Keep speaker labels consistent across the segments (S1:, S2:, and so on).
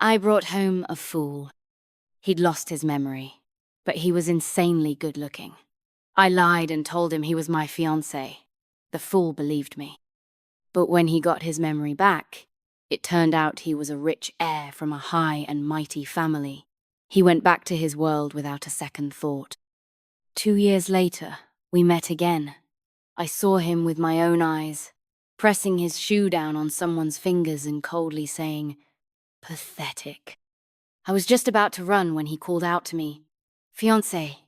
S1: I brought home a fool. He'd lost his memory, but he was insanely good-looking. I lied and told him he was my fiancé. The fool believed me. But when he got his memory back, it turned out he was a rich heir from a high and mighty family. He went back to his world without a second thought. 2 years later, we met again. I saw him with my own eyes, pressing his shoe down on someone's fingers and coldly saying, "Pathetic." I was just about to run when he called out to me, "Fiancé,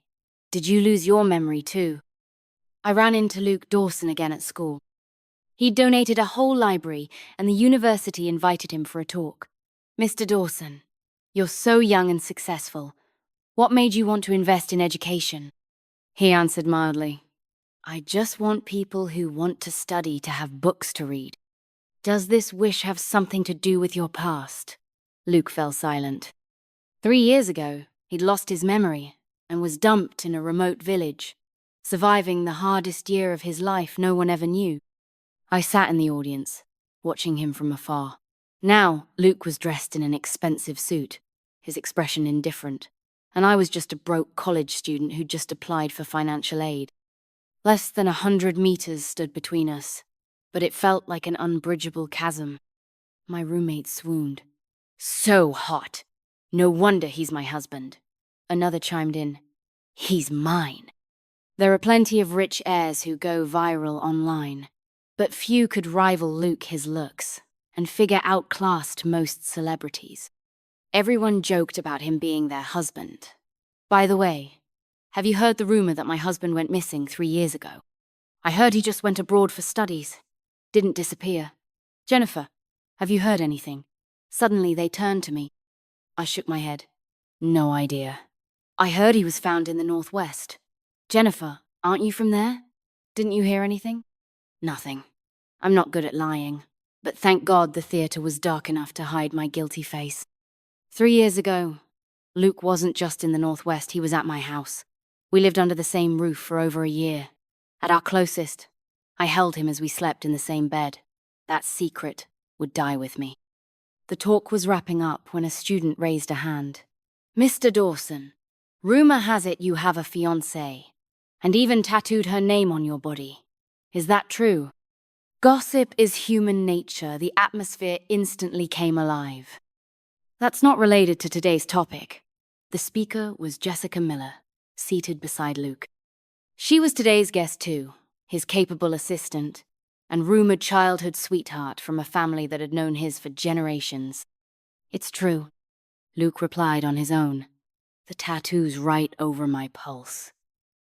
S1: did you lose your memory too?" I ran into Luke Dawson again at school. He'd donated a whole library, and the university invited him for a talk. "Mr. Dawson, you're so young and successful. What made you want to invest in education?" He answered mildly, "I just want people who want to study to have books to read." "Does this wish have something to do with your past?" Luke fell silent. 3 years ago, he'd lost his memory and was dumped in a remote village, surviving the hardest year of his life no one ever knew. I sat in the audience, watching him from afar. Now, Luke was dressed in an expensive suit, his expression indifferent, and I was just a broke college student who'd just applied for financial aid. Less than 100 meters stood between us, but it felt like an unbridgeable chasm. My roommate swooned. "So hot. No wonder he's my husband." Another chimed in, "He's mine." There are plenty of rich heirs who go viral online, but few could rival Luke his looks, and figure outclassed most celebrities. Everyone joked about him being their husband. "By the way, have you heard the rumor that my husband went missing 3 years ago? I heard he just went abroad for studies. Didn't disappear. Jennifer, have you heard anything?" Suddenly they turned to me. I shook my head. "No idea. I heard he was found in the Northwest." "Jennifer, aren't you from there? Didn't you hear anything?" "Nothing. I'm not good at lying, but thank God the theater was dark enough to hide my guilty face. 3 years ago, Luke wasn't just in the Northwest, he was at my house. We lived under the same roof for over a year. At our closest, I held him as we slept in the same bed. That secret would die with me." The talk was wrapping up when a student raised a hand. "Mr. Dawson, rumor has it you have a fiancée, and even tattooed her name on your body. Is that true?" Gossip is human nature. The atmosphere instantly came alive. "That's not related to today's topic." The speaker was Jessica Miller, seated beside Luke. She was today's guest too, his capable assistant, and rumored childhood sweetheart from a family that had known his for generations. "It's true," Luke replied on his own. "The tattoo's right over my pulse."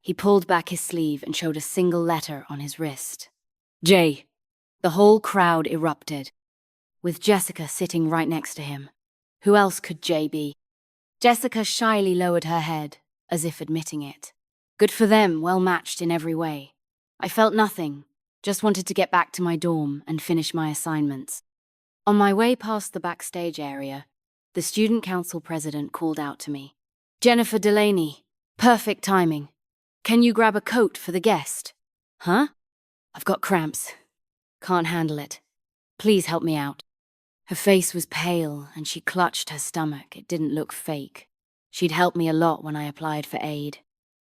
S1: He pulled back his sleeve and showed a single letter on his wrist. "J." The whole crowd erupted, with Jessica sitting right next to him. Who else could J be? Jessica shyly lowered her head, as if admitting it. Good for them, well matched in every way. I felt nothing, just wanted to get back to my dorm and finish my assignments. On my way past the backstage area, the student council president called out to me. "Jennifer Delaney, perfect timing. Can you grab a coat for the guest?" "Huh? I've got cramps. Can't handle it. Please help me out." Her face was pale and she clutched her stomach. It didn't look fake. She'd helped me a lot when I applied for aid.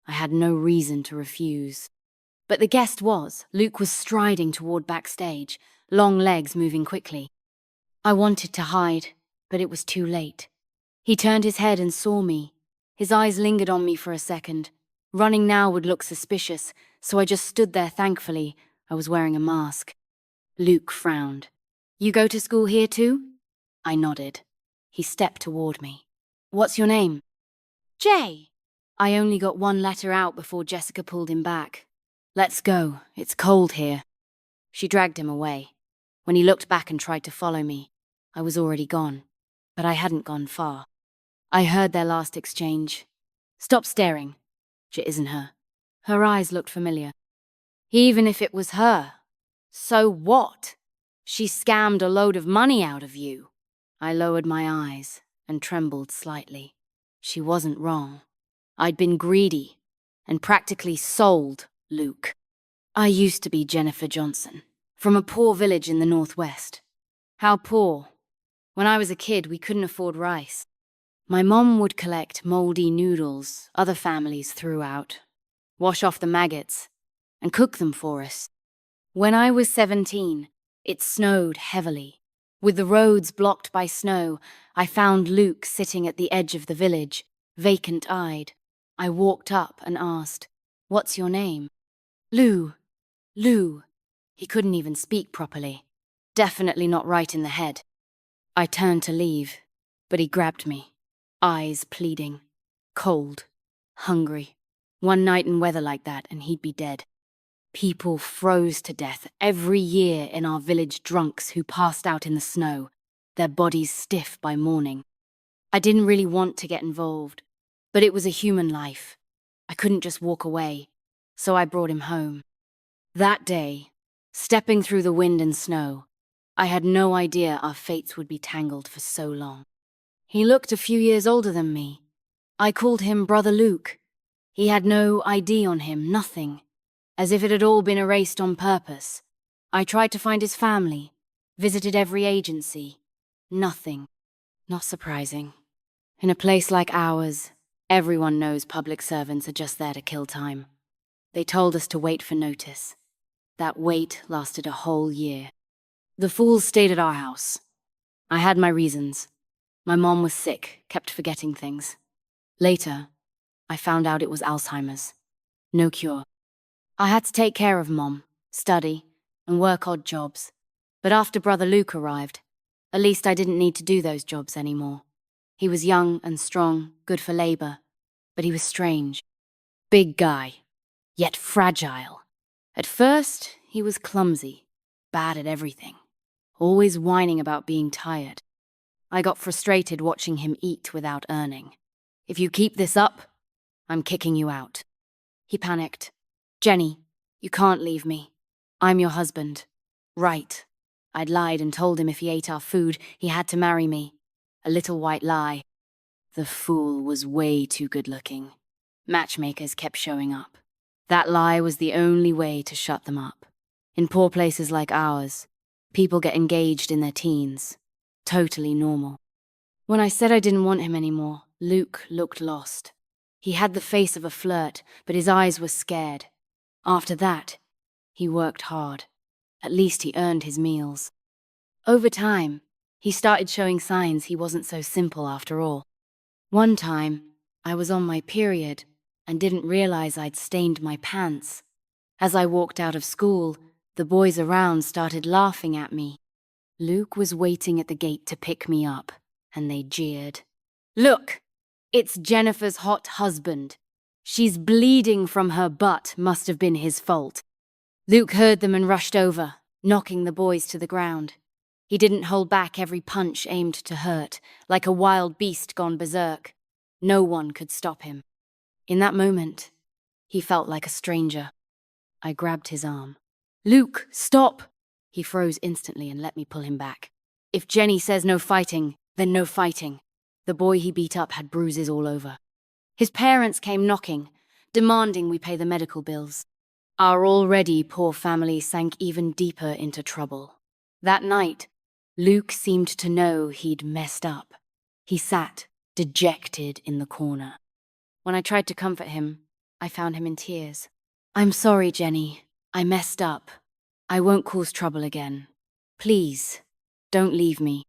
S1: I had no reason to refuse. But the guest was. Luke was striding toward backstage, long legs moving quickly. I wanted to hide, but it was too late. He turned his head and saw me. His eyes lingered on me for a second. Running now would look suspicious, so I just stood there thankfully. I was wearing a mask. Luke frowned. "You go to school here too?" I nodded. He stepped toward me. "What's your name?" "Jay." I only got one letter out before Jessica pulled him back. "Let's go. It's cold here." She dragged him away. When he looked back and tried to follow me, I was already gone. But I hadn't gone far. I heard their last exchange. "Stop staring. It isn't her." Her eyes looked familiar. "Even if it was her, so what? She scammed a load of money out of you." I lowered my eyes and trembled slightly. She wasn't wrong. I'd been greedy and practically sold Luke. I used to be Jennifer Johnson, from a poor village in the Northwest. "How poor?" When I was a kid, we couldn't afford rice. My mom would collect moldy noodles other families threw out, wash off the maggots, and cook them for us. When I was 17, it snowed heavily. With the roads blocked by snow, I found Luke sitting at the edge of the village, vacant-eyed. I walked up and asked, "What's your name?" "Lou. Lou." He couldn't even speak properly. Definitely not right in the head. I turned to leave, but he grabbed me, eyes pleading, cold, hungry. One night in weather like that and he'd be dead. People froze to death every year in our village, drunks who passed out in the snow, their bodies stiff by morning. I didn't really want to get involved, but it was a human life. I couldn't just walk away, so I brought him home. That day, stepping through the wind and snow, I had no idea our fates would be tangled for so long. He looked a few years older than me. I called him Brother Luke. He had no ID on him, nothing, as if it had all been erased on purpose. I tried to find his family, visited every agency. Nothing. Not surprising. In a place like ours, everyone knows public servants are just there to kill time. They told us to wait for notice. That wait lasted a whole year. The fools stayed at our house. I had my reasons. My mom was sick, kept forgetting things. Later, I found out it was Alzheimer's. No cure. I had to take care of Mom, study, and work odd jobs. But after Brother Luke arrived, at least I didn't need to do those jobs anymore. He was young and strong, good for labor, but he was strange. Big guy, yet fragile. At first, he was clumsy, bad at everything, always whining about being tired. I got frustrated watching him eat without earning. "If you keep this up, I'm kicking you out." He panicked. "Jenny, you can't leave me. I'm your husband." Right. I'd lied and told him if he ate our food, he had to marry me. A little white lie. The fool was way too good-looking. Matchmakers kept showing up. That lie was the only way to shut them up. In poor places like ours, people get engaged in their teens. Totally normal. When I said I didn't want him anymore, Luke looked lost. He had the face of a flirt, but his eyes were scared. After that, he worked hard. At least he earned his meals. Over time, he started showing signs he wasn't so simple after all. One time, I was on my period and didn't realize I'd stained my pants. As I walked out of school, the boys around started laughing at me. Luke was waiting at the gate to pick me up, and they jeered. "Look, it's Jennifer's hot husband. She's bleeding from her butt, must have been his fault." Luke heard them and rushed over, knocking the boys to the ground. He didn't hold back every punch aimed to hurt, like a wild beast gone berserk. No one could stop him. In that moment, he felt like a stranger. I grabbed his arm. "Luke, stop!" He froze instantly and let me pull him back. "If Jenny says no fighting, then no fighting." The boy he beat up had bruises all over. His parents came knocking, demanding we pay the medical bills. Our already poor family sank even deeper into trouble. That night, Luke seemed to know he'd messed up. He sat, dejected in the corner. When I tried to comfort him, I found him in tears. "I'm sorry, Jenny. I messed up. I won't cause trouble again. Please, don't leave me."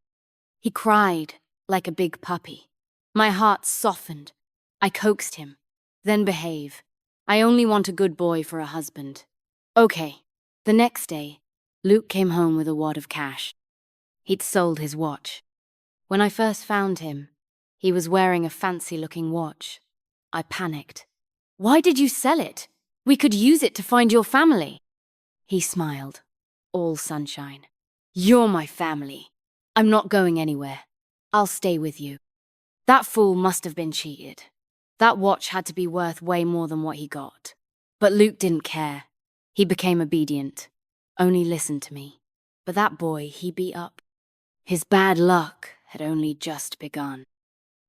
S1: He cried like a big puppy. My heart softened. I coaxed him. "Then behave. I only want a good boy for a husband." "Okay." The next day, Luke came home with a wad of cash. He'd sold his watch. When I first found him, he was wearing a fancy-looking watch. I panicked. "Why did you sell it? We could use it to find your family." He smiled, all sunshine. "You're my family. I'm not going anywhere. I'll stay with you." That fool must have been cheated. That watch had to be worth way more than what he got. But Luke didn't care. He became obedient, only listened to me. But that boy he beat up, his bad luck had only just begun.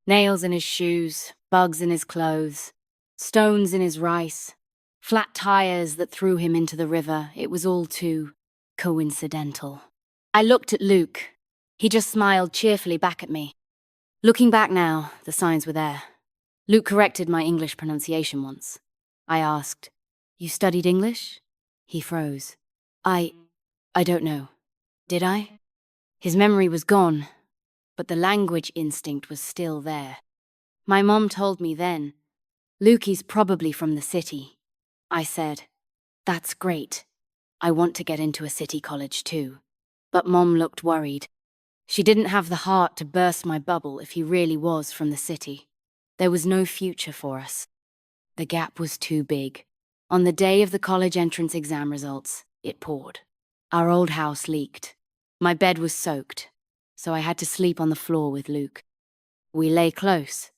S1: Nails in his shoes, bugs in his clothes, stones in his rice, flat tires that threw him into the river. It was all too coincidental. I looked at Luke. He just smiled cheerfully back at me. Looking back now, the signs were there. Luke corrected my English pronunciation once. I asked, "You studied English?" He froze. I don't know. Did I? His memory was gone, but the language instinct was still there. My mom told me then, "Lukey's probably from the city." I said, "That's great. I want to get into a city college too." But Mom looked worried. She didn't have the heart to burst my bubble if he really was from the city. There was no future for us. The gap was too big. On the day of the college entrance exam results, it poured. Our old house leaked. My bed was soaked, so I had to sleep on the floor with Luke. We lay close,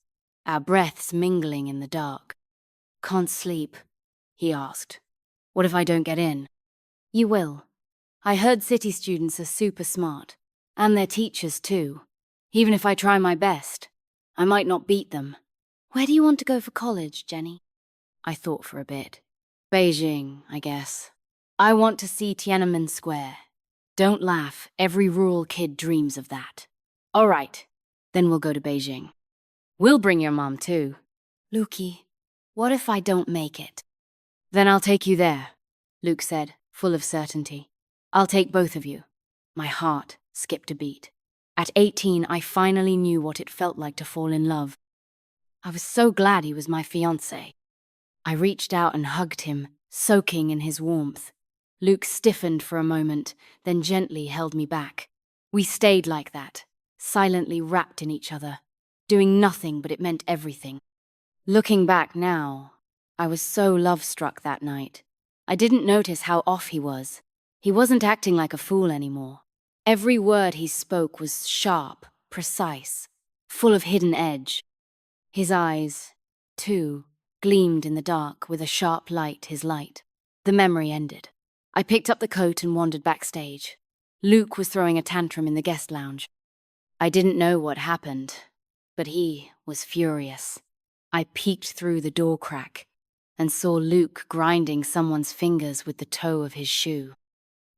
S1: our breaths mingling in the dark. "Can't sleep?" he asked. "What if I don't get in?" "You will. I heard city students are super smart. And their teachers too. Even if I try my best, I might not beat them." "Where do you want to go for college, Jenny?" I thought for a bit. "Beijing, I guess. I want to see Tiananmen Square." "Don't laugh, every rural kid dreams of that." "All right, then we'll go to Beijing. We'll bring your mom too." "Lukey, what if I don't make it?" "Then I'll take you there," Luke said, full of certainty. "I'll take both of you." My heart skipped a beat. At 18, I finally knew what it felt like to fall in love. I was so glad he was my fiancé. I reached out and hugged him, soaking in his warmth. Luke stiffened for a moment, then gently held me back. We stayed like that, silently wrapped in each other, doing nothing but it meant everything. Looking back now, I was so love-struck that night. I didn't notice how off he was. He wasn't acting like a fool anymore. Every word he spoke was sharp, precise, full of hidden edge. His eyes, too, gleamed in the dark with a sharp light his light. The memory ended. I picked up the coat and wandered backstage. Luke was throwing a tantrum in the guest lounge. I didn't know what happened, but he was furious. I peeked through the door crack and saw Luke grinding someone's fingers with the toe of his shoe.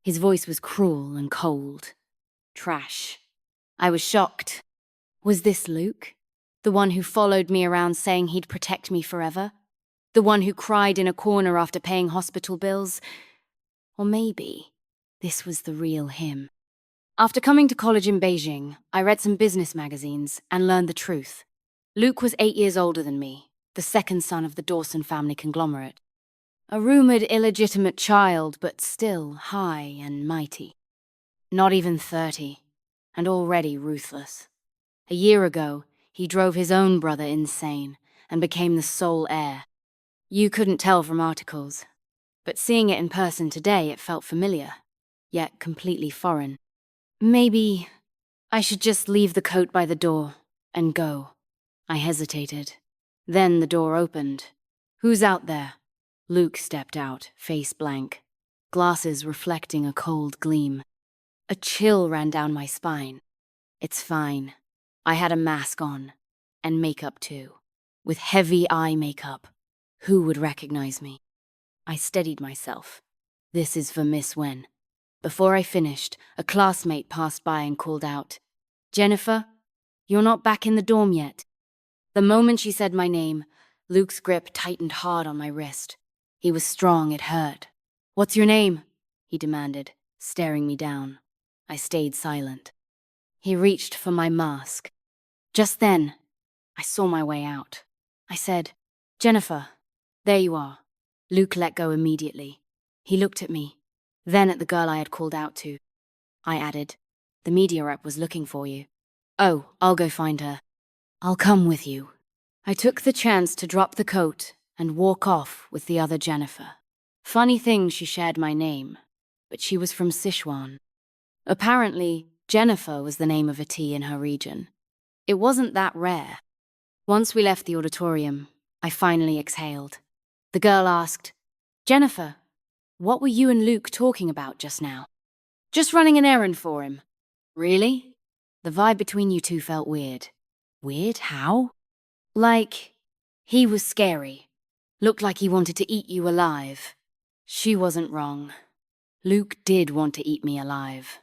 S1: His voice was cruel and cold. Trash. I was shocked. Was this Luke? The one who followed me around saying he'd protect me forever? The one who cried in a corner after paying hospital bills? Or maybe this was the real him. After coming to college in Beijing, I read some business magazines and learned the truth. Luke was 8 years older than me, the second son of the Dawson family conglomerate. A rumored illegitimate child, but still high and mighty. Not even 30, and already ruthless. A year ago, he drove his own brother insane and became the sole heir. You couldn't tell from articles, but seeing it in person today, it felt familiar, yet completely foreign. Maybe I should just leave the coat by the door and go. I hesitated. Then the door opened. "Who's out there?" Luke stepped out, face blank, glasses reflecting a cold gleam. A chill ran down my spine. "It's fine." I had a mask on, and makeup too, with heavy eye makeup. Who would recognize me? I steadied myself. "This is for Miss Wen." Before I finished, a classmate passed by and called out, "Jennifer, you're not back in the dorm yet." The moment she said my name, Luke's grip tightened hard on my wrist. He was strong, it hurt. "What's your name?" he demanded, staring me down. I stayed silent. He reached for my mask. Just then, I saw my way out. I said, "Jennifer, there you are." Luke let go immediately. He looked at me, then at the girl I had called out to. I added, "The media rep was looking for you." "Oh, I'll go find her." "I'll come with you." I took the chance to drop the coat and walk off with the other Jennifer. Funny thing she shared my name, but she was from Sichuan. Apparently, Jennifer was the name of a tea in her region. It wasn't that rare. Once we left the auditorium, I finally exhaled. The girl asked, "Jennifer, what were you and Luke talking about just now?" "Just running an errand for him." "Really?" The vibe between you two felt weird. Weird? How? Like, he was scary. Looked like he wanted to eat you alive. She wasn't wrong. Luke did want to eat me alive.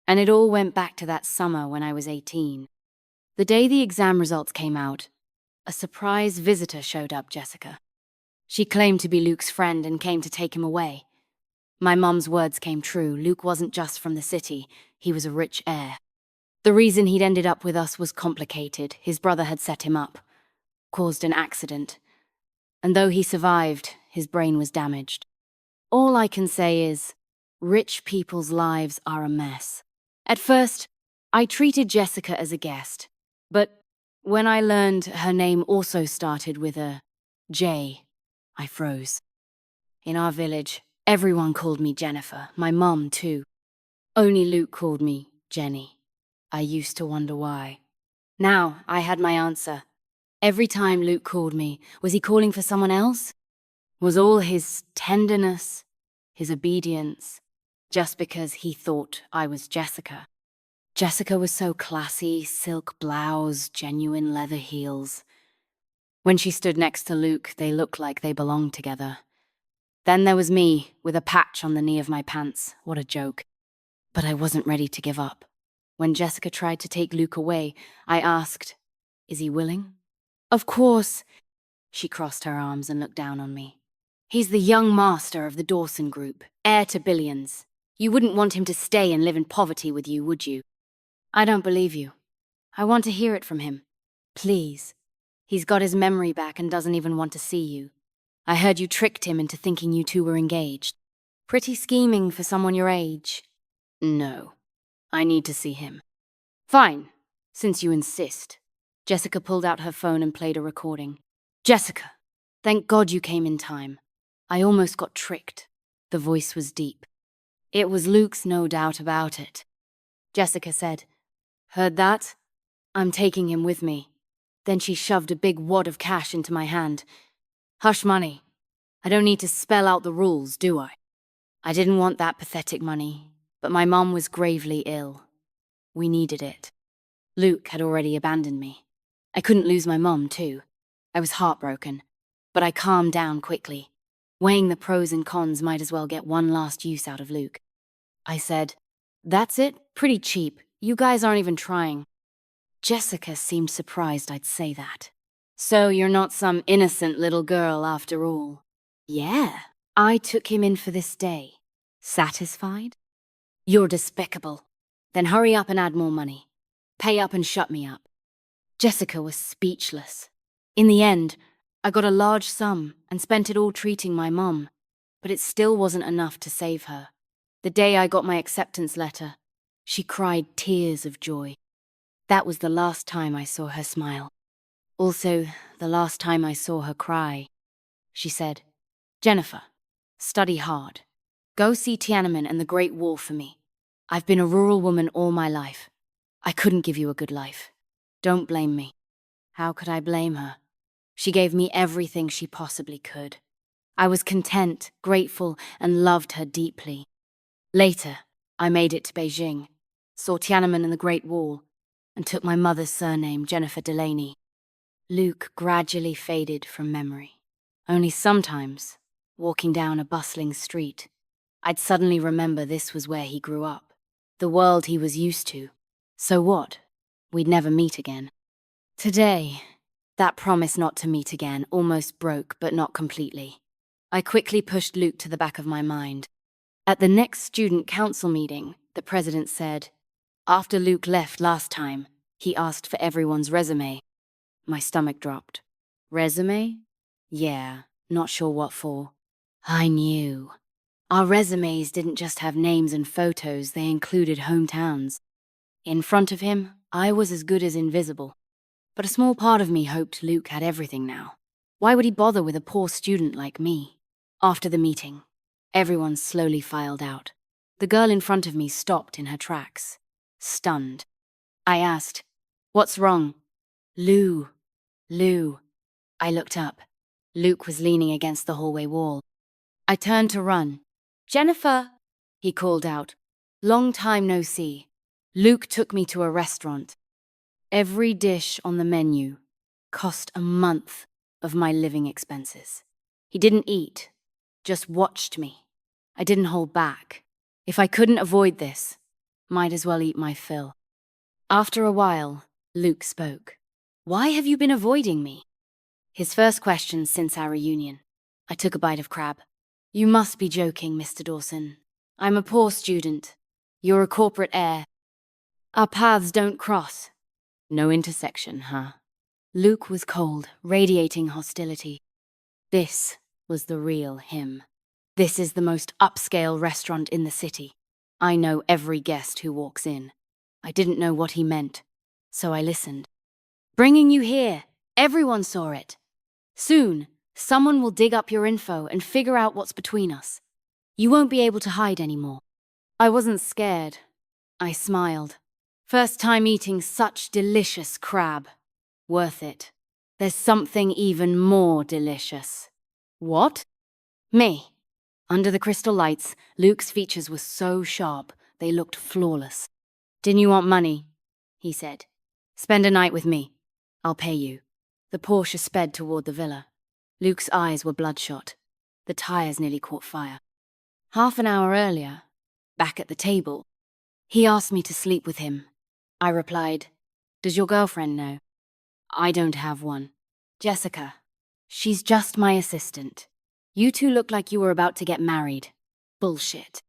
S1: And it all went back to that summer when I was 18. The day the exam results came out, a surprise visitor showed up, Jessica. She claimed to be Luke's friend and came to take him away. My mum's words came true. Luke wasn't just from the city, he was a rich heir. The reason he'd ended up with us was complicated. His brother had set him up, caused an accident. And though he survived, his brain was damaged. All I can say is, rich people's lives are a mess. At first, I treated Jessica as a guest, but when I learned her name also started with a J, I froze. In our village, everyone called me Jennifer, my mum too. Only Luke called me Jenny. I used to wonder why. Now I had my answer. Every time Luke called me, was he calling for someone else? Was all his tenderness, his obedience, just because he thought I was Jessica? Jessica was so classy, silk blouse, genuine leather heels. When she stood next to Luke, they looked like they belonged together. Then there was me, with a patch on the knee of my pants. What a joke. But I wasn't ready to give up. When Jessica tried to take Luke away, I asked, "Is he willing?" "Of course." She crossed her arms and looked down on me. "He's the young master of the Dawson Group, heir to billions. You wouldn't want him to stay and live in poverty with you, would you?" "I don't believe you. I want to hear it from him. Please. He's got his memory back and doesn't even want to see you. I heard you tricked him into thinking you two were engaged. Pretty scheming for someone your age." "No. I need to see him." "Fine, since you insist." Jessica pulled out her phone and played a recording. "Jessica, thank God you came in time. I almost got tricked." The voice was deep. "It was Luke's, no doubt about it." Jessica said, "Heard that? I'm taking him with me." Then she shoved a big wad of cash into my hand. "Hush money. I don't need to spell out the rules, do I?" I didn't want that pathetic money, but my mum was gravely ill. We needed it. Luke had already abandoned me. I couldn't lose my mum, too. I was heartbroken, but I calmed down quickly. Weighing the pros and cons, might as well get one last use out of Luke. I said, "That's it? Pretty cheap. You guys aren't even trying." Jessica seemed surprised I'd say that. "So you're not some innocent little girl after all?" "Yeah, I took him in for this day. Satisfied?" "You're despicable. Then hurry up and add more money. Pay up and shut me up." Jessica was speechless. In the end, I got a large sum and spent it all treating my mum, but it still wasn't enough to save her. The day I got my acceptance letter, she cried tears of joy. That was the last time I saw her smile. Also, the last time I saw her cry. She said, "Jennifer, study hard. Go see Tiananmen and the Great Wall for me. I've been a rural woman all my life. I couldn't give you a good life. Don't blame me." How could I blame her? She gave me everything she possibly could. I was content, grateful, and loved her deeply. Later, I made it to Beijing, saw Tiananmen and the Great Wall, and took my mother's surname, Jennifer Delaney. Luke gradually faded from memory. Only sometimes, walking down a bustling street, I'd suddenly remember this was where he grew up, the world he was used to. So what? We'd never meet again. Today, that promise not to meet again almost broke, but not completely. I quickly pushed Luke to the back of my mind. At the next student council meeting, the president said, after Luke left last time, he asked for everyone's resume. My stomach dropped. Resume? Yeah, not sure what for. I knew. Our resumes didn't just have names and photos, they included hometowns. In front of him, I was as good as invisible. But a small part of me hoped Luke had everything now. Why would he bother with a poor student like me? After the meeting, everyone slowly filed out. The girl in front of me stopped in her tracks, stunned. I asked, "What's wrong?" Lou. I looked up. Luke was leaning against the hallway wall. I turned to run. "Jennifer," he called out. "Long time no see." Luke took me to a restaurant. Every dish on the menu cost a month of my living expenses. He didn't eat, just watched me. I didn't hold back. If I couldn't avoid this, Might as well eat my fill. After a while, Luke spoke. Why have you been avoiding me? His first question since our reunion. I took a bite of crab. You must be joking, Mr. Dawson. I'm a poor student. You're a corporate heir. Our paths don't cross. No intersection, huh? Luke was cold, radiating hostility. This was the real him. This is the most upscale restaurant in the city. I know every guest who walks in. I didn't know what he meant, so I listened. Bringing you here. Everyone saw it. Soon, someone will dig up your info and figure out what's between us. You won't be able to hide anymore. I wasn't scared. I smiled. First time eating such delicious crab. Worth it. There's something even more delicious. What? Me. Under the crystal lights, Luke's features were so sharp, they looked flawless. Didn't you want money? He said. Spend a night with me. I'll pay you. The Porsche sped toward the villa. Luke's eyes were bloodshot. The tires nearly caught fire. Half an hour earlier, back at the table, he asked me to sleep with him. I replied, Does your girlfriend know? I don't have one. Jessica. She's just my assistant. You two look like you were about to get married. Bullshit.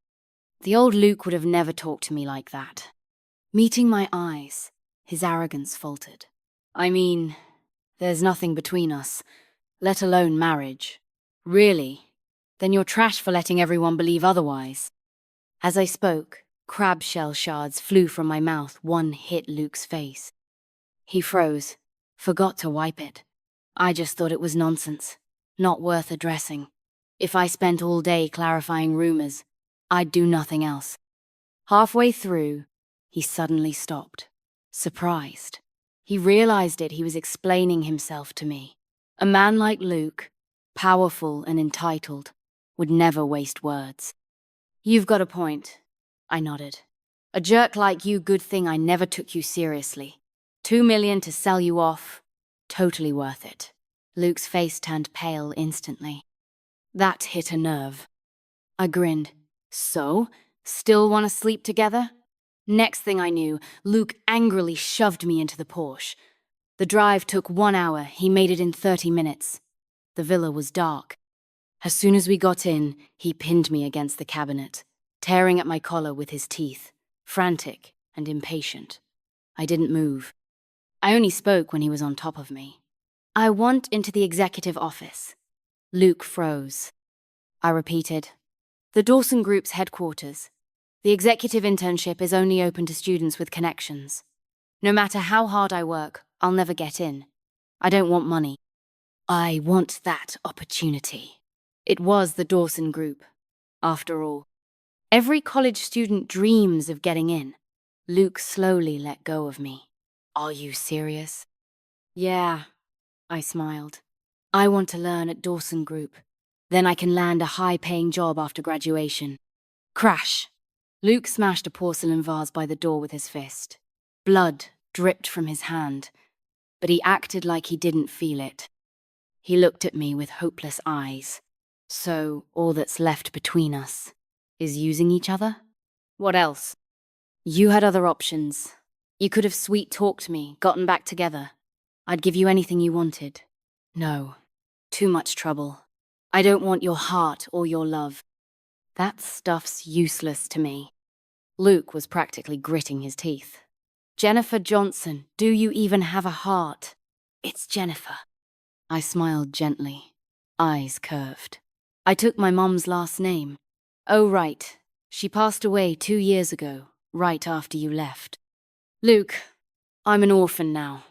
S1: The old Luke would have never talked to me like that. Meeting my eyes, his arrogance faltered. I mean, there's nothing between us, let alone marriage. Really? Then you're trash for letting everyone believe otherwise. As I spoke, crab shell shards flew from my mouth. One hit Luke's face. He froze, forgot to wipe it. I just thought it was nonsense, not worth addressing. If I spent all day clarifying rumors, I'd do nothing else. Halfway through, he suddenly stopped, surprised. He realized he was explaining himself to me. A man like Luke, powerful and entitled, would never waste words. You've got a point, I nodded. A jerk like you, good thing I never took you seriously. 2 million to sell you off, totally worth it. Luke's face turned pale instantly. That hit a nerve. I grinned. So? Still want to sleep together? Next thing I knew, Luke angrily shoved me into the Porsche. The drive took 1 hour. He made it in 30 minutes. The villa was dark. As soon as we got in, he pinned me against the cabinet, tearing at my collar with his teeth, frantic and impatient. I didn't move. I only spoke when he was on top of me. I want into the executive office. Luke froze. I repeated, The Dawson Group's headquarters. The executive internship is only open to students with connections. No matter how hard I work, I'll never get in. I don't want money. I want that opportunity. It was the Dawson Group, after all. Every college student dreams of getting in. Luke slowly let go of me. Are you serious? Yeah, I smiled. I want to learn at Dawson Group. Then I can land a high-paying job after graduation. Crash! Luke smashed a porcelain vase by the door with his fist. Blood dripped from his hand, but he acted like he didn't feel it. He looked at me with hopeless eyes. So, all that's left between us is using each other? What else? You had other options. You could have sweet-talked me, gotten back together. I'd give you anything you wanted. No, too much trouble. I don't want your heart or your love. That stuff's useless to me. Luke was practically gritting his teeth. Jennifer Johnson, do you even have a heart? It's Jennifer. I smiled gently, eyes curved. I took my mom's last name. Oh, right. She passed away 2 years ago, right after you left. Luke, I'm an orphan now.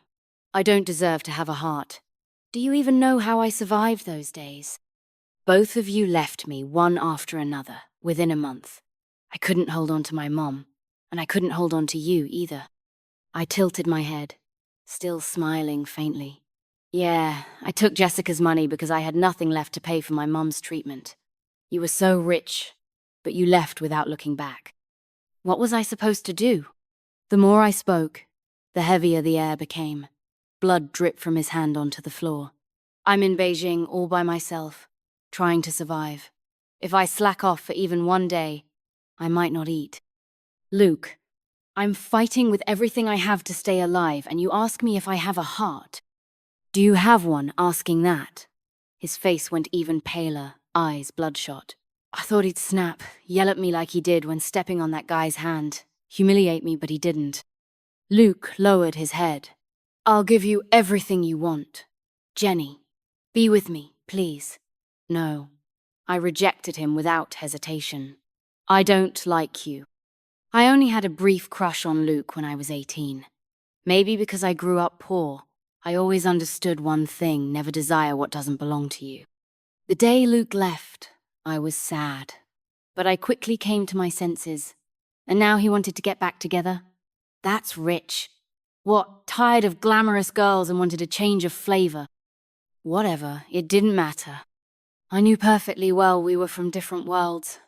S1: I don't deserve to have a heart. Do you even know how I survived those days? Both of you left me one after another, within a month. I couldn't hold on to my mom, and I couldn't hold on to you either. I tilted my head, still smiling faintly. Yeah, I took Jessica's money because I had nothing left to pay for my mom's treatment. You were so rich, but you left without looking back. What was I supposed to do? The more I spoke, the heavier the air became. Blood dripped from his hand onto the floor. I'm in Beijing all by myself, trying to survive. If I slack off for even 1 day, I might not eat. Luke, I'm fighting with everything I have to stay alive, and you ask me if I have a heart. Do you have one, asking that? His face went even paler, eyes bloodshot. I thought he'd snap, yell at me like he did when stepping on that guy's hand, humiliate me, but he didn't. Luke lowered his head. I'll give you everything you want. Jenny, be with me, please. No. I rejected him without hesitation. I don't like you. I only had a brief crush on Luke when I was 18. Maybe because I grew up poor, I always understood one thing: never desire what doesn't belong to you. The day Luke left, I was sad. But I quickly came to my senses. And now he wanted to get back together? That's rich. What, tired of glamorous girls and wanted a change of flavor? Whatever, it didn't matter. I knew perfectly well we were from different worlds.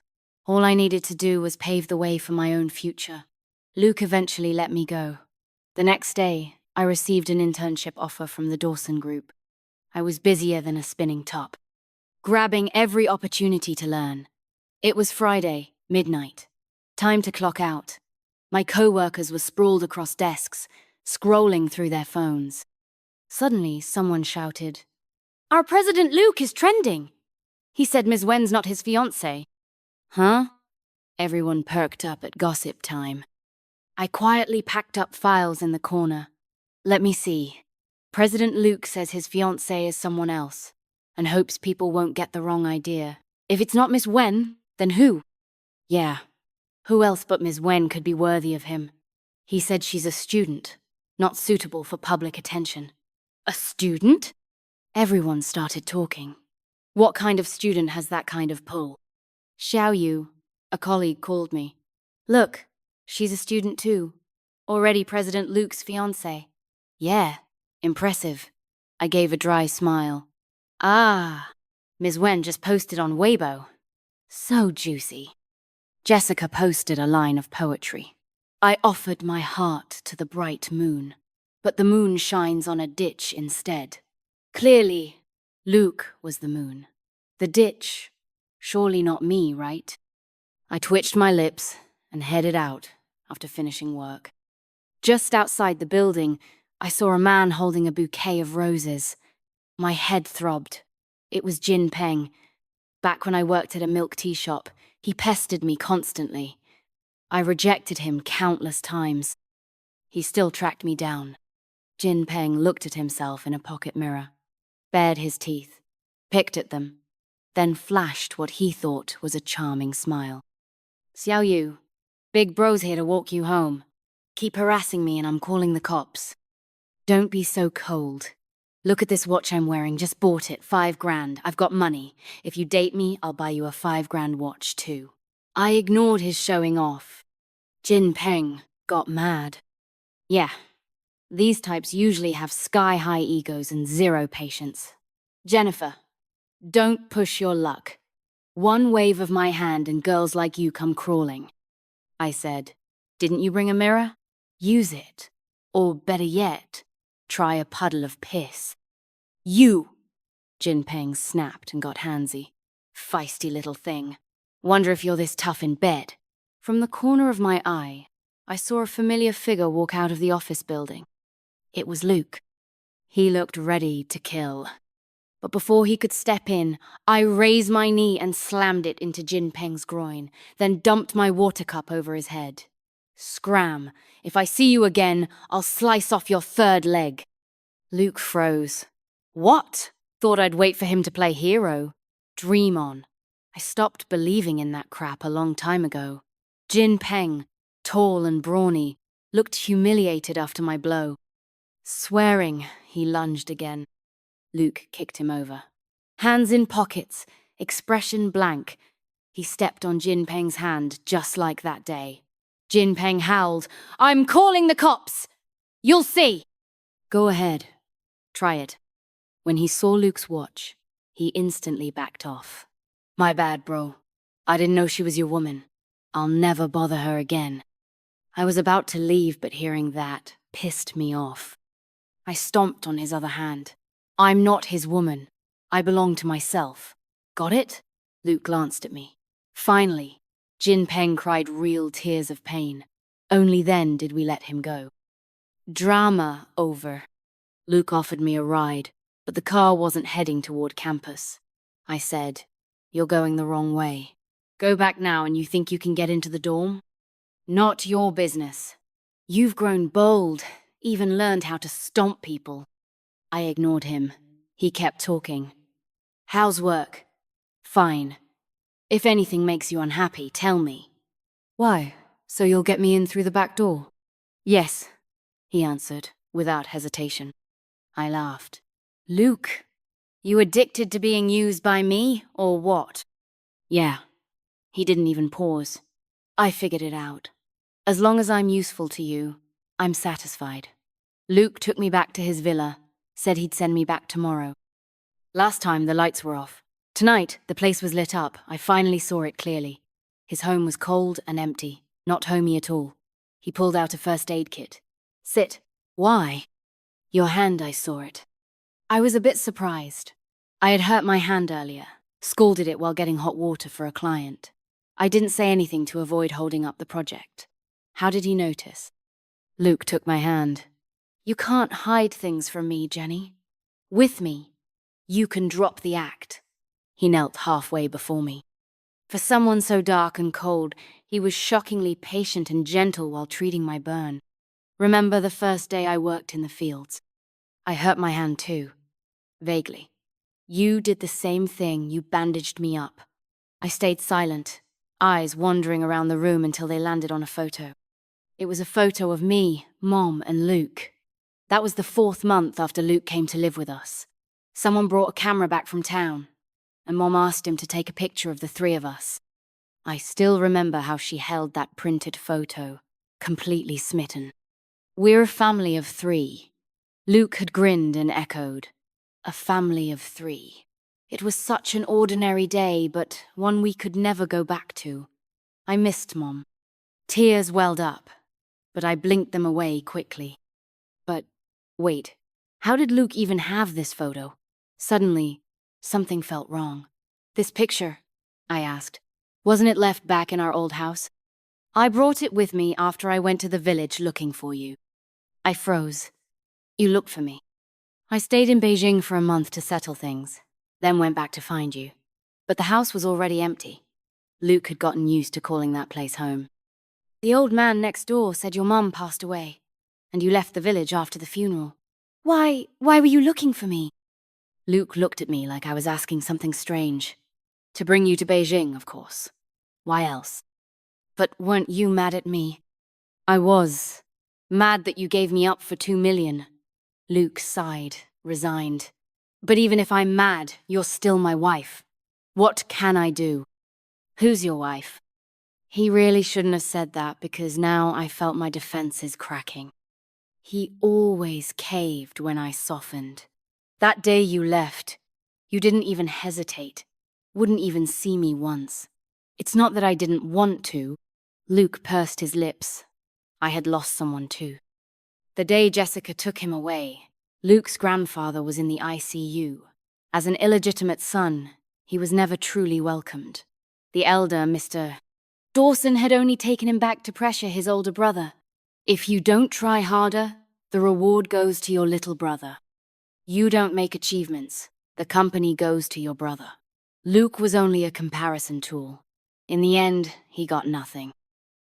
S1: All I needed to do was pave the way for my own future. Luke eventually let me go. The next day, I received an internship offer from the Dawson Group. I was busier than a spinning top, grabbing every opportunity to learn. It was Friday, midnight. Time to clock out. My co-workers were sprawled across desks, scrolling through their phones. Suddenly, someone shouted, "Our President Luke is trending! He said Ms. Wen's not his fiancée." Huh? Everyone perked up at gossip time. I quietly packed up files in the corner. Let me see. President Luke says his fiancée is someone else, and hopes people won't get the wrong idea. If it's not Miss Wen, then who? Yeah, who else but Miss Wen could be worthy of him? He said she's a student, not suitable for public attention. A student? Everyone started talking. What kind of student has that kind of pull? Xiao Yu, a colleague, called me. Look, she's a student too. Already President Luke's fiancée. Yeah, impressive. I gave a dry smile. Ah, Ms. Wen just posted on Weibo. So juicy. Jessica posted a line of poetry. I offered my heart to the bright moon, but the moon shines on a ditch instead. Clearly, Luke was the moon. The ditch, surely not me, right? I twitched my lips and headed out after finishing work. Just outside the building, I saw a man holding a bouquet of roses. My head throbbed. It was Jin Peng. Back when I worked at a milk tea shop, he pestered me constantly. I rejected him countless times. He still tracked me down. Jin Peng looked at himself in a pocket mirror, bared his teeth, picked at them, then flashed what he thought was a charming smile. Xiao Yu, Big Bro's here to walk you home. Keep harassing me and I'm calling the cops. Don't be so cold. Look at this watch I'm wearing, just bought it, $5,000. I've got money. If you date me, I'll buy you a $5,000 watch too. I ignored his showing off. Jin Peng got mad. Yeah, these types usually have sky-high egos and zero patience. Jennifer, don't push your luck. One wave of my hand and girls like you come crawling. I said, didn't you bring a mirror? Use it. Or better yet, try a puddle of piss. You! Jin Peng snapped and got handsy. Feisty little thing. Wonder if you're this tough in bed. From the corner of my eye, I saw a familiar figure walk out of the office building. It was Luke. He looked ready to kill. But before he could step in, I raised my knee and slammed it into Jin Peng's groin, then dumped my water cup over his head. Scram, if I see you again, I'll slice off your third leg. Luke froze. What? Thought I'd wait for him to play hero. Dream on. I stopped believing in that crap a long time ago. Jin Peng, tall and brawny, looked humiliated after my blow. Swearing, he lunged again. Luke kicked him over. Hands in pockets, expression blank. He stepped on Jin Peng's hand just like that day. Jin Peng howled, I'm calling the cops! You'll see! Go ahead. Try it. When he saw Luke's watch, he instantly backed off. My bad, bro. I didn't know she was your woman. I'll never bother her again. I was about to leave, but hearing that pissed me off. I stomped on his other hand. I'm not his woman. I belong to myself. Got it? Luke glanced at me. Finally, Jin Peng cried real tears of pain. Only then did we let him go. Drama over. Luke offered me a ride, but the car wasn't heading toward campus. I said, "You're going the wrong way. Go back now and you think you can get into the dorm? Not your business. You've grown bold, even learned how to stomp people." I ignored him. He kept talking. "How's work?" "Fine. If anything makes you unhappy, tell me." "Why? So you'll get me in through the back door?" "Yes," he answered, without hesitation. I laughed. "Luke, you addicted to being used by me, or what?" "Yeah." He didn't even pause. "I figured it out. As long as I'm useful to you, I'm satisfied." Luke took me back to his villa, said he'd send me back tomorrow. Last time, the lights were off. Tonight, the place was lit up. I finally saw it clearly. His home was cold and empty, not homey at all. He pulled out a first aid kit. "Sit." "Why?" "Your hand, I saw it." I was a bit surprised. I had hurt my hand earlier, scalded it while getting hot water for a client. I didn't say anything to avoid holding up the project. How did he notice? Luke took my hand. "You can't hide things from me, Jenny. With me, you can drop the act." He knelt halfway before me. For someone so dark and cold, he was shockingly patient and gentle while treating my burn. "Remember the first day I worked in the fields? I hurt my hand too. Vaguely. You did the same thing, you bandaged me up." I stayed silent, eyes wandering around the room until they landed on a photo. It was a photo of me, Mom, and Luke. That was the 4th month after Luke came to live with us. Someone brought a camera back from town, and Mom asked him to take a picture of the 3 of us. I still remember how she held that printed photo, completely smitten. "We're a family of 3. Luke had grinned and echoed. A family of 3. It was such an ordinary day, but one we could never go back to. I missed Mom. Tears welled up, but I blinked them away quickly. But, wait, how did Luke even have this photo? Suddenly, something felt wrong. "This picture," I asked, "wasn't it left back in our old house?" "I brought it with me after I went to the village looking for you." I froze. "You looked for me?" "I stayed in Beijing for a month to settle things, then went back to find you. But the house was already empty." Luke had gotten used to calling that place home. "The old man next door said your mum passed away, and you left the village after the funeral. Why were you looking for me?" Luke looked at me like I was asking something strange. "To bring you to Beijing, of course. Why else?" "But weren't you mad at me?" "I was. Mad that you gave me up for 2 million. Luke sighed, resigned. "But even if I'm mad, you're still my wife. What can I do?" "Who's your wife?" He really shouldn't have said that because now I felt my defenses cracking. He always caved when I softened. That day you left, you didn't even hesitate, wouldn't even see me once. It's not that I didn't want to. Luke pursed his lips. I had lost someone too. The day Jessica took him away, Luke's grandfather was in the ICU. As an illegitimate son, he was never truly welcomed. The elder, Mr. Dawson, had only taken him back to pressure his older brother. "If you don't try harder, the reward goes to your little brother. You don't make achievements, the company goes to your brother." Luke was only a comparison tool. In the end, he got nothing.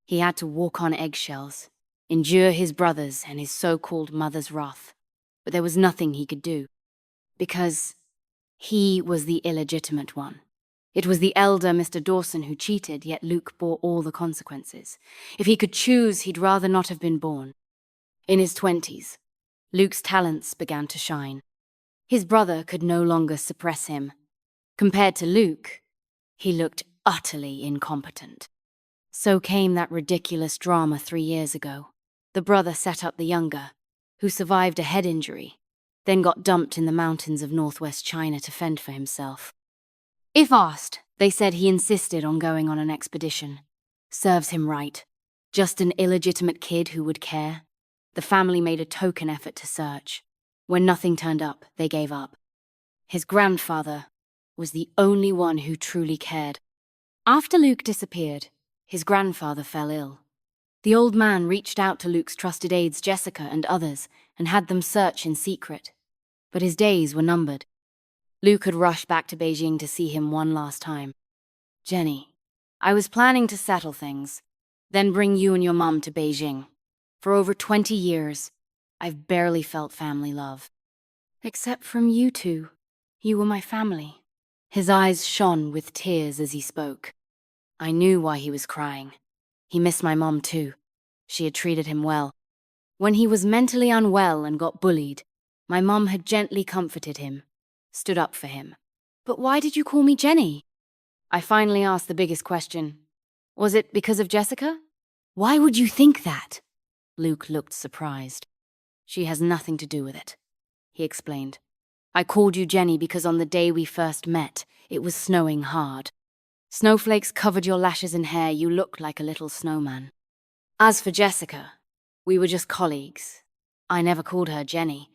S1: He had to walk on eggshells, endure his brother's and his so-called mother's wrath. But there was nothing he could do. Because he was the illegitimate one. It was the elder Mr. Dawson who cheated, yet Luke bore all the consequences. If he could choose, he'd rather not have been born. In his 20s, Luke's talents began to shine. His brother could no longer suppress him. Compared to Luke, he looked utterly incompetent. So came that ridiculous drama 3 years ago. The brother set up the younger, who survived a head injury, then got dumped in the mountains of northwest China to fend for himself. If asked, they said he insisted on going on an expedition. Serves him right. Just an illegitimate kid who would care. The family made a token effort to search. When nothing turned up, they gave up. His grandfather was the only one who truly cared. After Luke disappeared, his grandfather fell ill. The old man reached out to Luke's trusted aides Jessica and others and had them search in secret. But his days were numbered. Luke had rushed back to Beijing to see him one last time. Jenny, I was planning to settle things, then bring you and your mom to Beijing. For over 20 years, I've barely felt family love. Except from you two. You were my family. His eyes shone with tears as he spoke. I knew why he was crying. He missed my mom too. She had treated him well. When he was mentally unwell and got bullied, my mom had gently comforted him, stood up for him. But why did you call me Jenny? I finally asked the biggest question. Was it because of Jessica? Why would you think that? Luke looked surprised. She has nothing to do with it, he explained. I called you Jenny because on the day we first met, it was snowing hard. Snowflakes covered your lashes and hair, you looked like a little snowman. As for Jessica, we were just colleagues. I never called her Jenny.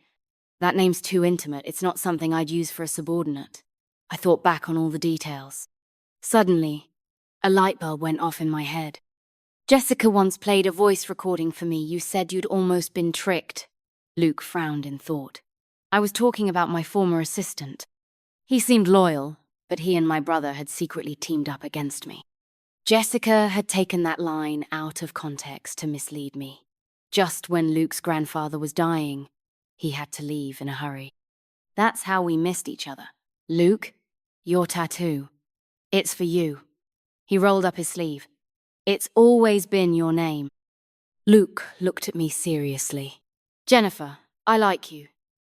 S1: That name's too intimate, it's not something I'd use for a subordinate. I thought back on all the details. Suddenly, a light bulb went off in my head. Jessica once played a voice recording for me. You said you'd almost been tricked. Luke frowned in thought. I was talking about my former assistant. He seemed loyal, but he and my brother had secretly teamed up against me. Jessica had taken that line out of context to mislead me. Just when Luke's grandfather was dying, he had to leave in a hurry. That's how we missed each other. Luke, your tattoo. It's for you. He rolled up his sleeve. It's always been your name. Luke looked at me seriously. Jennifer, I like you.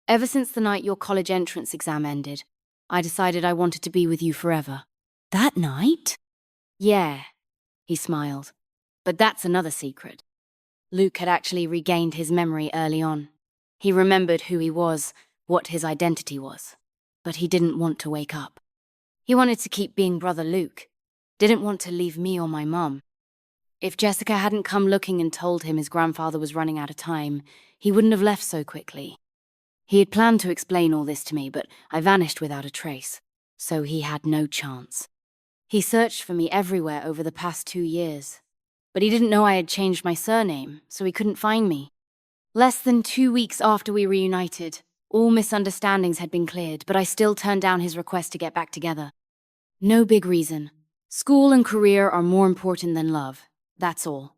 S1: Ever since the night your college entrance exam ended, I decided I wanted to be with you forever. That night? Yeah, he smiled. But that's another secret. Luke had actually regained his memory early on. He remembered who he was, what his identity was. But he didn't want to wake up. He wanted to keep being Brother Luke. Didn't want to leave me or my mom. If Jessica hadn't come looking and told him his grandfather was running out of time, he wouldn't have left so quickly. He had planned to explain all this to me, but I vanished without a trace, so he had no chance. He searched for me everywhere over the past 2 years, but he didn't know I had changed my surname, so he couldn't find me. Less than 2 weeks after we reunited, all misunderstandings had been cleared, but I still turned down his request to get back together. No big reason. School and career are more important than love, that's all.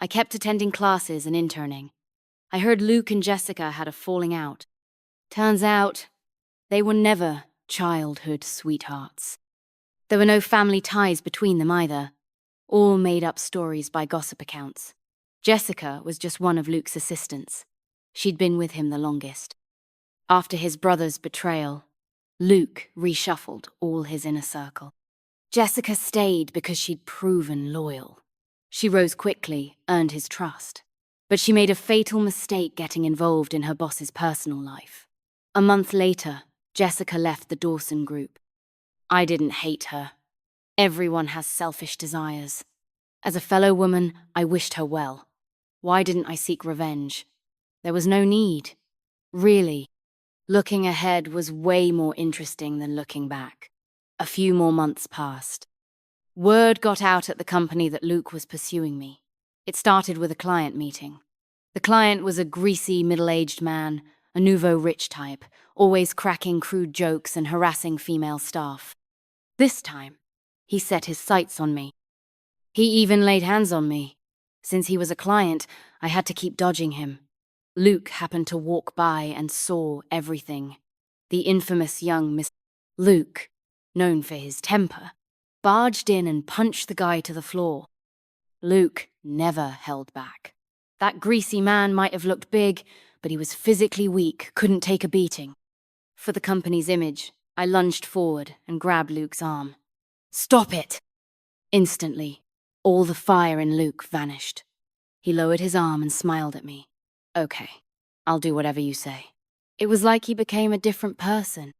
S1: I kept attending classes and interning. I heard Luke and Jessica had a falling out. Turns out, they were never childhood sweethearts. There were no family ties between them either. All made-up stories by gossip accounts. Jessica was just one of Luke's assistants. She'd been with him the longest. After his brother's betrayal, Luke reshuffled all his inner circle. Jessica stayed because she'd proven loyal. She rose quickly, earned his trust. But she made a fatal mistake getting involved in her boss's personal life. A month later, Jessica left the Dawson group. I didn't hate her. Everyone has selfish desires. As a fellow woman, I wished her well. Why didn't I seek revenge? There was no need. Really. Looking ahead was way more interesting than looking back. A few more months passed. Word got out at the company that Luke was pursuing me. It started with a client meeting. The client was a greasy, middle-aged man, a nouveau rich type, always cracking crude jokes and harassing female staff. This time, he set his sights on me. He even laid hands on me. Since he was a client, I had to keep dodging him. Luke happened to walk by and saw everything. The infamous young Miss Luke, known for his temper, barged in and punched the guy to the floor. Luke never held back. That greasy man might have looked big, but he was physically weak, couldn't take a beating. For the company's image, I lunged forward and grabbed Luke's arm. Stop it! Instantly, all the fire in Luke vanished. He lowered his arm and smiled at me. Okay, I'll do whatever you say. It was like he became a different person.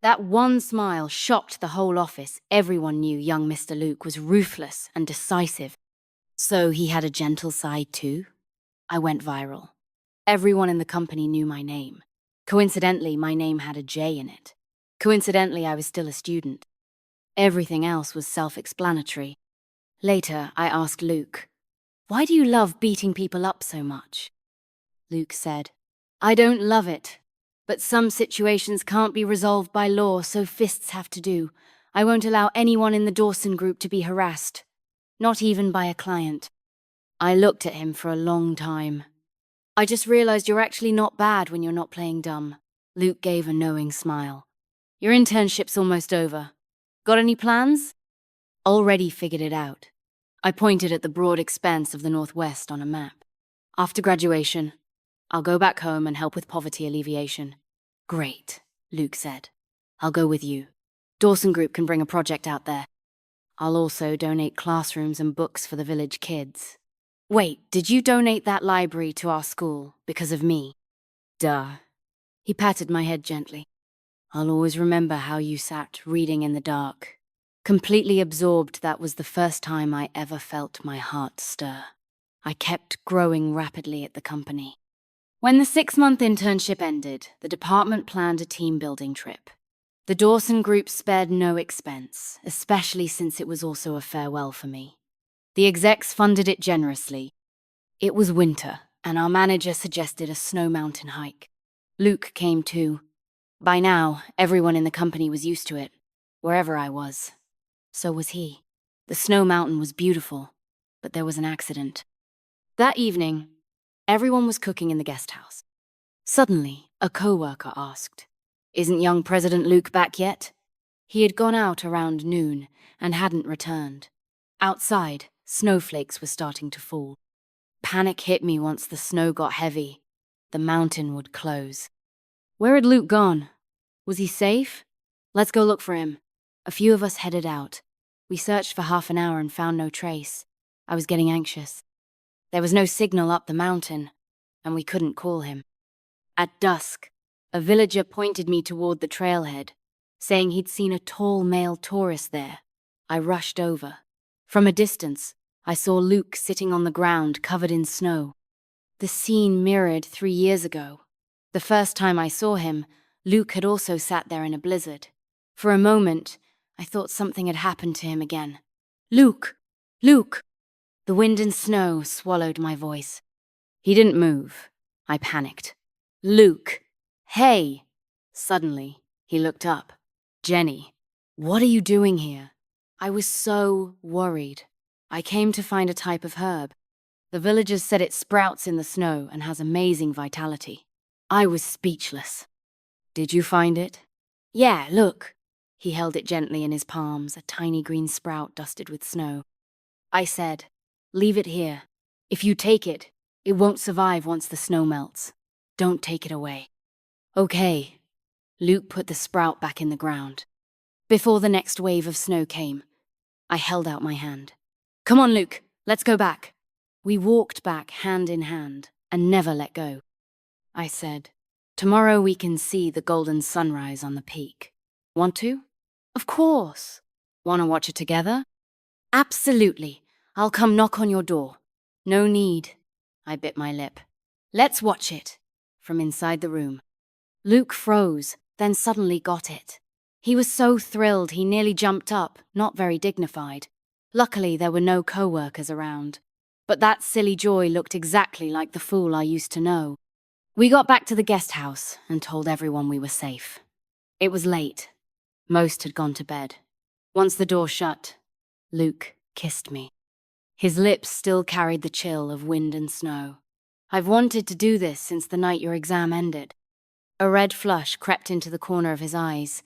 S1: That one smile shocked the whole office. Everyone knew young Mr. Luke was ruthless and decisive. So he had a gentle side too? I went viral. Everyone in the company knew my name. Coincidentally, my name had a J in it. Coincidentally, I was still a student. Everything else was self-explanatory. Later, I asked Luke, Why do you love beating people up so much? Luke said. I don't love it, but some situations can't be resolved by law, so fists have to do. I won't allow anyone in the Dawson group to be harassed, not even by a client. I looked at him for a long time. I just realized you're actually not bad when you're not playing dumb. Luke gave a knowing smile. Your internship's almost over. Got any plans? Already figured it out. I pointed at the broad expanse of the Northwest on a map. After graduation, I'll go back home and help with poverty alleviation. Great, Luke said. I'll go with you. Dawson Group can bring a project out there. I'll also donate classrooms and books for the village kids. Wait, did you donate that library to our school because of me? Duh. He patted my head gently. I'll always remember how you sat reading in the dark. Completely absorbed, that was the first time I ever felt my heart stir. I kept growing rapidly at the company. When the 6-month internship ended, the department planned a team-building trip. The Dawson Group spared no expense, especially since it was also a farewell for me. The execs funded it generously. It was winter, and our manager suggested a snow mountain hike. Luke came too. By now, everyone in the company was used to it, wherever I was. So was he. The snow mountain was beautiful, but there was an accident. That evening, everyone was cooking in the guest house. Suddenly, a co-worker asked, "Isn't young President Luke back yet?" He had gone out around noon and hadn't returned. Outside, snowflakes were starting to fall. Panic hit me once the snow got heavy. The mountain would close. Where had Luke gone? Was he safe? Let's go look for him. A few of us headed out. We searched for half an hour and found no trace. I was getting anxious. There was no signal up the mountain, and we couldn't call him. At dusk, a villager pointed me toward the trailhead, saying he'd seen a tall male tourist there. I rushed over. From a distance, I saw Luke sitting on the ground covered in snow. The scene mirrored 3 years ago. The first time I saw him, Luke had also sat there in a blizzard. For a moment, I thought something had happened to him again. Luke! Luke! The wind and snow swallowed my voice. He didn't move. I panicked. Luke! Hey! Suddenly, he looked up. Jenny, what are you doing here? I was so worried. I came to find a type of herb. The villagers said it sprouts in the snow and has amazing vitality. I was speechless. Did you find it? Yeah, look. He held it gently in his palms, a tiny green sprout dusted with snow. I said, leave it here. If you take it, it won't survive once the snow melts. Don't take it away. Okay. Luke put the sprout back in the ground. Before the next wave of snow came, I held out my hand. Come on, Luke, let's go back. We walked back hand in hand and never let go. I said, tomorrow we can see the golden sunrise on the peak. Want to? Of course. Want to watch it together? Absolutely. I'll come knock on your door. No need. I bit my lip. Let's watch it. From inside the room. Luke froze, then suddenly got it. He was so thrilled he nearly jumped up, not very dignified. Luckily, there were no co-workers around. But that silly joy looked exactly like the fool I used to know. We got back to the guest house and told everyone we were safe. It was late. Most had gone to bed. Once the door shut, Luke kissed me. His lips still carried the chill of wind and snow. I've wanted to do this since the night your exam ended. A red flush crept into the corner of his eyes.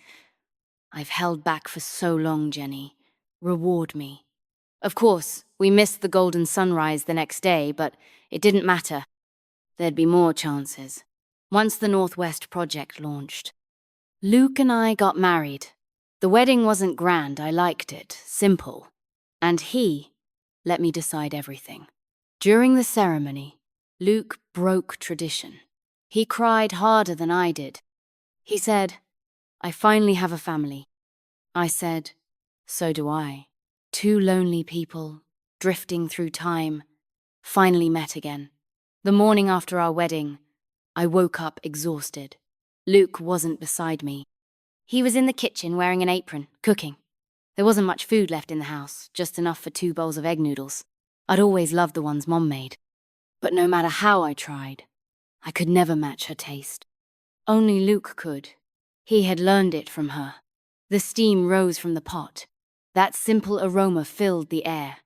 S1: I've held back for so long, Jenny. Reward me. Of course, we missed the golden sunrise the next day, but it didn't matter. There'd be more chances. Once the Northwest project launched. Luke and I got married. The wedding wasn't grand, I liked it, simple. And he let me decide everything. During the ceremony, Luke broke tradition. He cried harder than I did. He said, I finally have a family. I said, so do I. 2 lonely people, drifting through time, finally met again. The morning after our wedding, I woke up exhausted. Luke wasn't beside me. He was in the kitchen wearing an apron, cooking. There wasn't much food left in the house, just enough for 2 bowls of egg noodles. I'd always loved the ones Mom made. But no matter how I tried, I could never match her taste. Only Luke could. He had learned it from her. The steam rose from the pot. That simple aroma filled the air.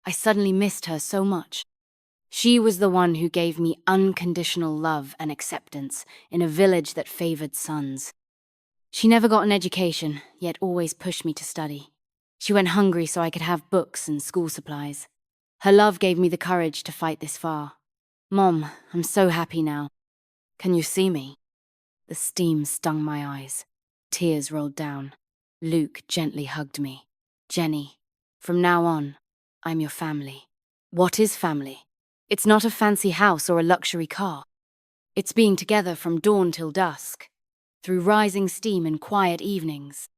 S1: I suddenly missed her so much. She was the one who gave me unconditional love and acceptance in a village that favored sons. She never got an education, yet always pushed me to study. She went hungry so I could have books and school supplies. Her love gave me the courage to fight this far. Mom, I'm so happy now. Can you see me? The steam stung my eyes. Tears rolled down. Luke gently hugged me. Jenny, from now on, I'm your family. What is family? It's not a fancy house or a luxury car. It's being together from dawn till dusk, through rising steam and quiet evenings.